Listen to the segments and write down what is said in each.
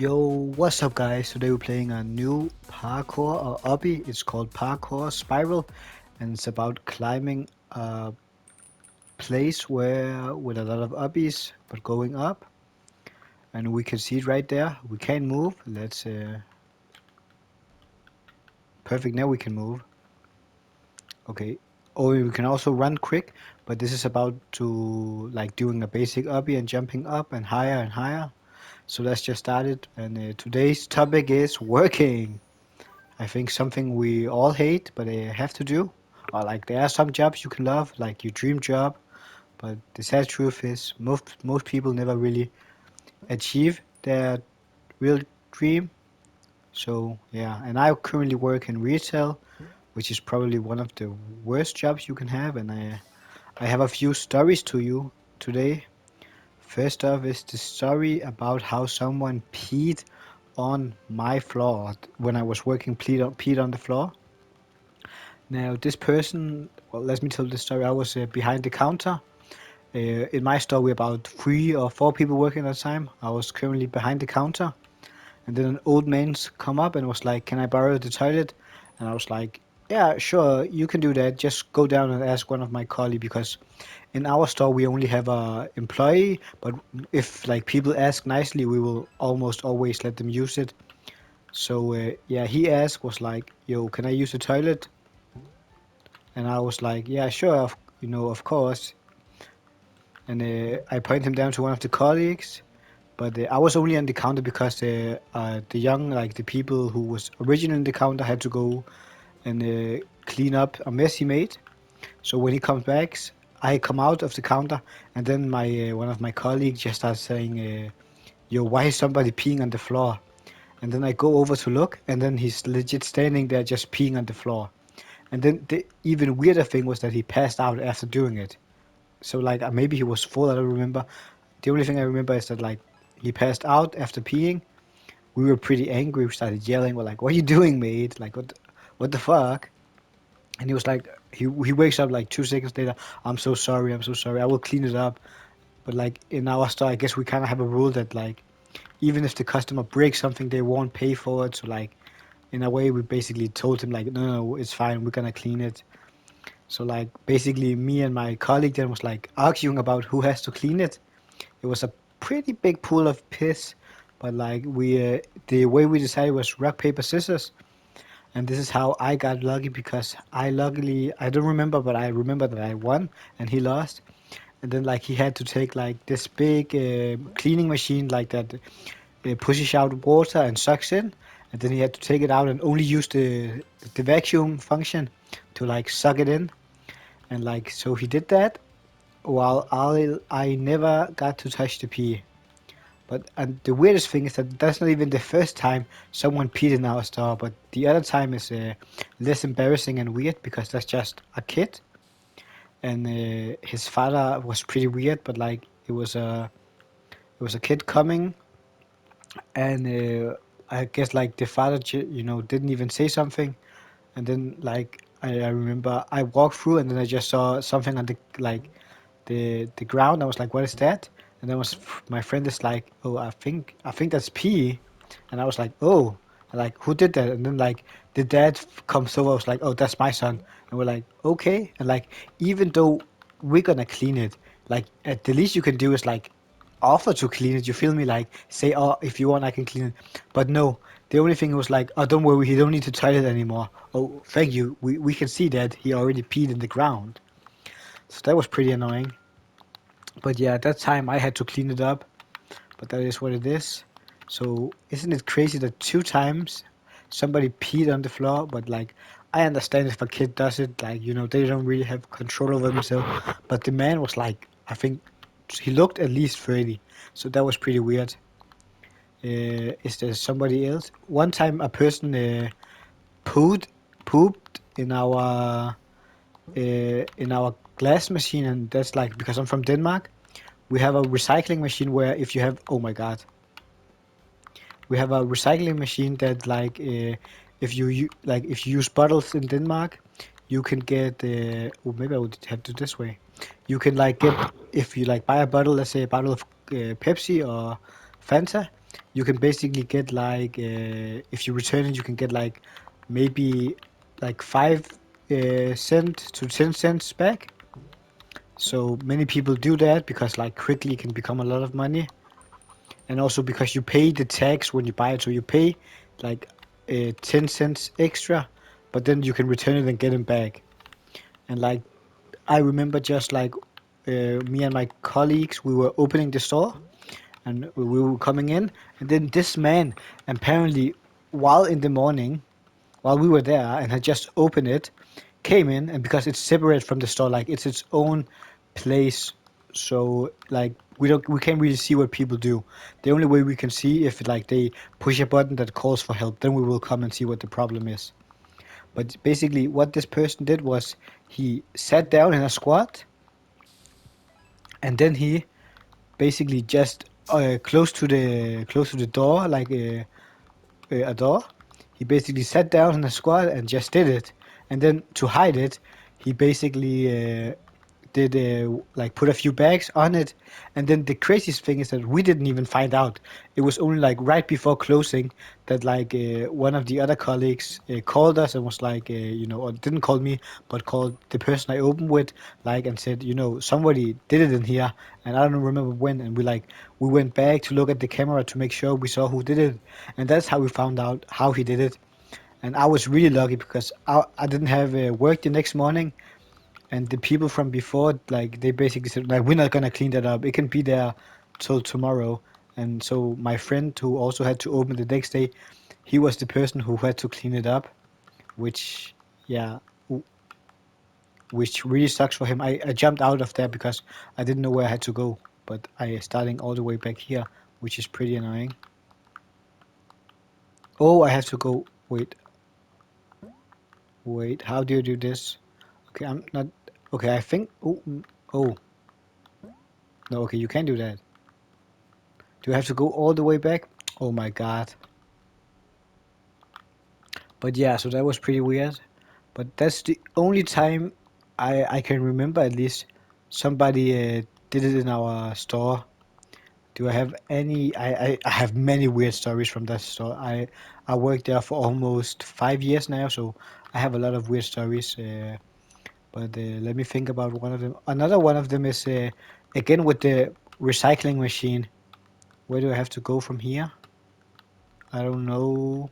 Yo, what's up guys? Today we're playing a new parkour or obby. It's called Parkour Spiral and it's about climbing a place where with a lot of obbies but going up, and we can see it right there. We can't move. Let's perfect, now we can move. Okay. Oh, we can also run quick, but this is about to like doing a basic obby and jumping up and higher. So let's just start it, and today's topic is working. I think something we all hate, but have to do. Or like there are some jobs you can love, like your dream job, but the sad truth is most people never really achieve their real dream. So yeah, and I currently work in retail, which is probably one of the worst jobs you can have, and I have a few stories to you today. First off is the story about how someone peed on my floor when I was working, peed on the floor. Now, this person, well, let me tell the story. I was behind the counter. In my store, we're about 3 or 4 people working at a time. I was currently behind the counter, and then an old man come up and was like, "Can I borrow the toilet?" And I was like, "Yeah, sure, you can do that. Just go down and ask one of my colleagues because in our store we only have a employee. But if like people ask nicely, we will almost always let them use it." So yeah, he asked was like, "Yo, can I use the toilet?" And I was like, yeah, sure, of course. And I point him down to one of the colleagues, but I was only on the counter because the young, like the people who was originally in the counter, had to go and clean up a mess he made. So when he comes back, I come out of the counter, and then my one of my colleagues just starts saying, "Yo, why is somebody peeing on the floor?" And then I go over to look, and then he's legit standing there just peeing on the floor. And then the even weirder thing was that he passed out after doing it. So like maybe he was full. I don't remember. The only thing I remember is that like he passed out after peeing. We were pretty angry. We started yelling. We're like, "What are you doing, mate? Like what the fuck?" And he was like, he wakes up like 2 seconds later. I'm so sorry. I'm so sorry. I will clean it up. But like in our store, I guess we kind of have a rule that like even if the customer breaks something, they won't pay for it. So like in a way, we basically told him like, no, it's fine. We're gonna clean it. So like basically, me and my colleague then was like arguing about who has to clean it. It was a pretty big pool of piss, but like the way we decided was rock paper scissors, and this is how I got lucky because I don't remember, but I remember that I won and he lost, and then like he had to take like this big cleaning machine like that pushes out water and sucks in, and then he had to take it out and only use the vacuum function to like suck it in, and like so he did that while I never got to touch the pee. But and the weirdest thing is that that's not even the first time someone peed in our store, but the other time is less embarrassing and weird because that's just a kid, and his father was pretty weird, but like it was a kid coming, and I guess like the father didn't even say something, and then like I remember I walked through and then I just saw something on the ground. I was like, "What is that?" And then was my friend is like, "Oh, I think that's pee," and I was like, "Oh," like who did that? And then like the dad comes over. I was like, "Oh, that's my son," and we're like, "Okay," and like even though we're gonna clean it, like at the least you can do is like offer to clean it. You feel me? Like say, "Oh, if you want, I can clean it," but no. The only thing was like, "Oh, don't worry, he don't need to try it anymore." Oh, thank you. We can see that he already peed in the ground, so that was pretty annoying. But yeah, at that time I had to clean it up, but that is what it is. So isn't it crazy that 2 times somebody peed on the floor? But like, I understand if a kid does it, like they don't really have control over themselves. But the man was like, I think he looked at least 30, so that was pretty weird. Is there somebody else? One time a person pooped pooped in our glass machine, and that's like because I'm from Denmark. We have a recycling machine where if you have, oh my god, we have a recycling machine that like if like if you use bottles in Denmark, you can get. Oh, maybe I would have to do this way. You can like get if you like buy a bottle, let's say a bottle of Pepsi or Fanta, you can basically get like if you return it, you can get like maybe like 5 cent to 10 cents back. So many people do that because like quickly can become a lot of money, and also because you pay the tax when you buy it, so you pay like 10 cents extra, but then you can return it and get them back. And like I remember just like me and my colleagues, we were opening the store and we were coming in, and then this man apparently, while in the morning, while we were there and had just opened it, came in, and because it's separate from the store, like it's its own place, so like we can't really see what people do. The only way we can see if like they push a button that calls for help, then we will come and see what the problem is. But basically, what this person did was he sat down in a squat, and then he basically just close to the door, like a door. He basically sat down in a squat and just did it. And then to hide it, he basically did like put a few bags on it. And then the craziest thing is that we didn't even find out. It was only like right before closing that like one of the other colleagues called us and was like, or didn't call me, but called the person I opened with, like, and said, somebody did it in here, and I don't remember when. And we went back to look at the camera to make sure we saw who did it, and that's how we found out how he did it. And I was really lucky because I didn't have work the next morning, and the people from before, like, they basically said, like, we're not gonna clean that up. It can be there till tomorrow. And so my friend, who also had to open the next day, he was the person who had to clean it up, which, yeah, which really sucks for him. I jumped out of there because I didn't know where I had to go, but I starting all the way back here, which is pretty annoying. Oh, I have to go. Wait. How do you do this? Okay, I'm not. Okay, I think. Oh, no. Okay, you can do that. Do I have to go all the way back? Oh my god. But yeah, so that was pretty weird. But that's the only time I can remember, at least, somebody did it in our store. Do I have any? I have many weird stories from that store. I worked there for almost 5 years now, so I have a lot of weird stories. But let me think about one of them. Another one of them is again with the recycling machine. Where do I have to go from here? I don't know.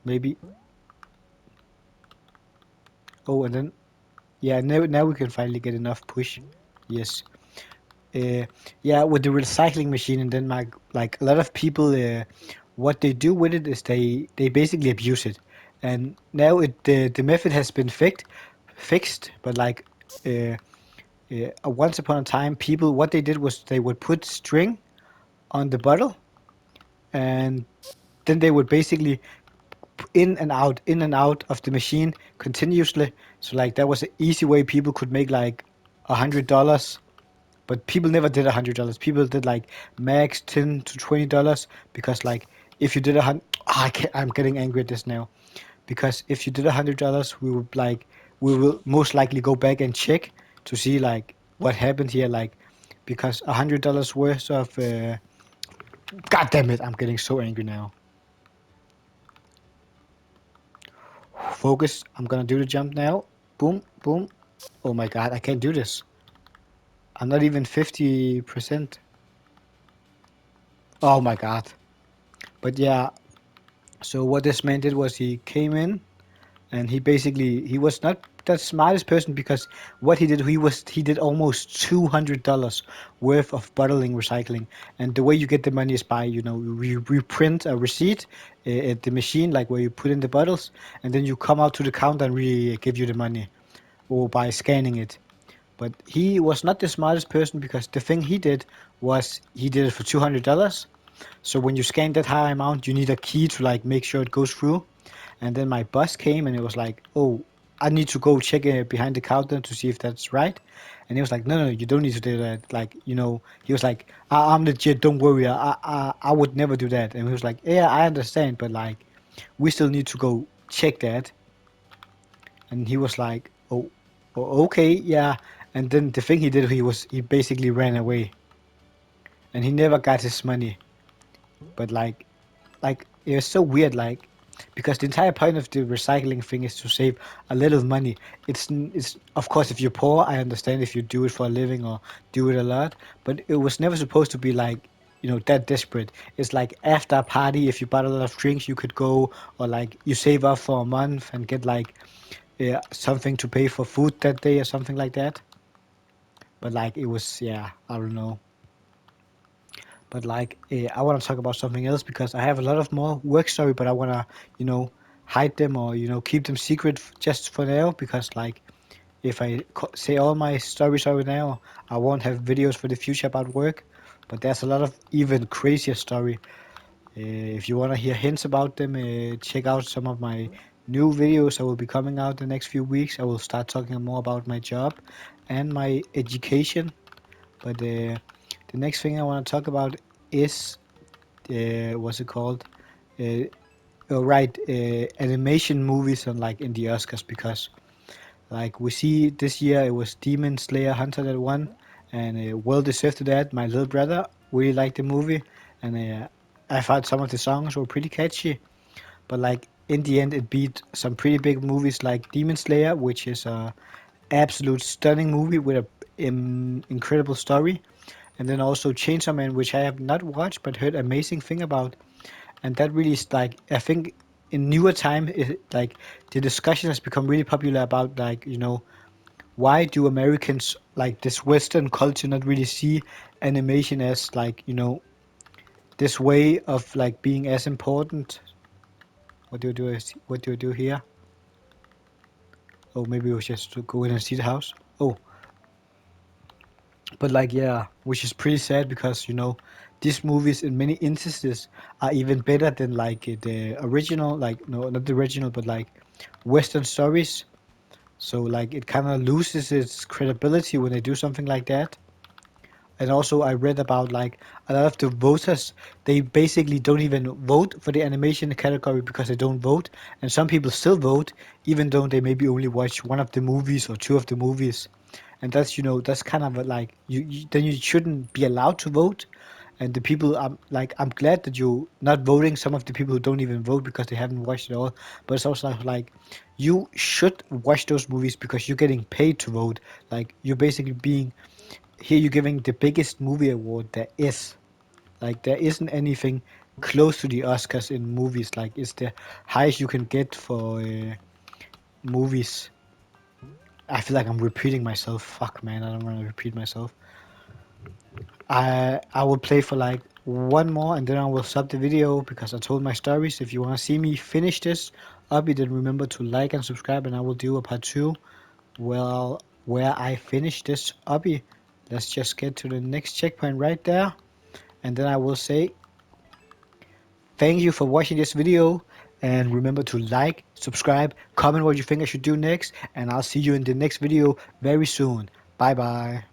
Maybe. Oh, and then yeah, now we can finally get enough push. Yes. Uh, yeah, with the recycling machine in Denmark, like a lot of people, what they do with it is they basically abuse it, and now the method has been fixed, but like uh, once upon a time, people what they did was they would put string on the bottle, and then they would basically in and out of the machine continuously. So like that was an easy way people could make like $100. But people never did $100. People did like max $10 to $20 because like if you did a hundred, I'm getting angry at this now, because if you did $100, we will most likely go back and check to see like what happened here, like because $100 worth of God damn it, I'm getting so angry now. Focus. I'm gonna do the jump now. Boom, boom. Oh my god, I can't do this. I'm not even 50%. Oh my god. But yeah, so what this man did was he came in and he was not the smartest person, because what he did almost $200 worth of bottling recycling. And the way you get the money is by, you print a receipt at the machine, like where you put in the bottles, and then you come out to the counter and we give you the money, or by scanning it. But he was not the smartest person, because the thing he did was he did it for $200. So when you scan that high amount, you need a key to like make sure it goes through. And then my boss came and it was like, "Oh, I need to go check behind the counter to see if that's right." And he was like, "No, no, you don't need to do that." Like, he was like, I'm legit. Don't worry. I would never do that." And he was like, "Yeah, I understand, but like, we still need to go check that." And he was like, "Oh, okay, yeah." And then the thing he did, he basically ran away. and he never got his money. But like it was so weird, like because the entire point of the recycling thing is to save a little money. It's of course if you're poor, I understand if you do it for a living or do it a lot, but it was never supposed to be like that desperate. It's like after a party, if you bought a lot of drinks, you could go, or like you save up for a month and get like something to pay for food that day or something like that. But like it was, yeah, I don't know. But like I want to talk about something else because I have a lot of more work story, but I want to hide them or keep them secret just for now because like if I say all my stories right now, I won't have videos for the future about work. But there's a lot of even crazier story. If you want to hear hints about them, check out some of my new videos that will be coming out the next few weeks. I will start talking more about my job and my education. But the next thing I want to talk about is what's it called? Uh, oh, right, animation movies and like in the Oscars because like we see this year it was Demon Slayer Hunter that won, and well deserved to that. My little brother really liked the movie, and I thought some of the songs were pretty catchy. But like in the end, it beat some pretty big movies like Demon Slayer, which is a absolute stunning movie with a incredible story, and then also Chainsaw Man, which I have not watched but heard amazing thing about. And that really is like I think in newer time like the discussion has become really popular about like why do Americans like this Western culture not really see animation as like this way of like being as important. What do you do? What do you do here? Oh, maybe we just to go in and see the house. Oh, but like yeah, which is pretty sad because these movies in many instances are even better than like the original, like no, not the original, but like Western stories. So like it kind of loses its credibility when they do something like that. And also I read about like a lot of the voters, they basically don't even vote for the animation category because they don't vote. And some people still vote even though they maybe only watch one of the movies or two of the movies. And that's that's kind of like then you shouldn't be allowed to vote. And the people I'm glad that you not voting some of the people who don't even vote because they haven't watched it all. But it's also like you should watch those movies because you're getting paid to vote. Like you're basically being here you're giving the biggest movie award there is. Like there isn't anything close to the Oscars in movies. Like it's the highest you can get for movies. I feel like I'm repeating myself. Fuck man, I don't want to repeat myself. I will play for like one more and then I will stop the video because I told my stories. If you want to see me finish this up, then remember to like and subscribe and I will do a part 2 well where I finish this obby. Let's just get to the next checkpoint right there. And then I will say thank you for watching this video and remember to like, subscribe, comment what you think I should do next and I'll see you in the next video very soon. Bye bye.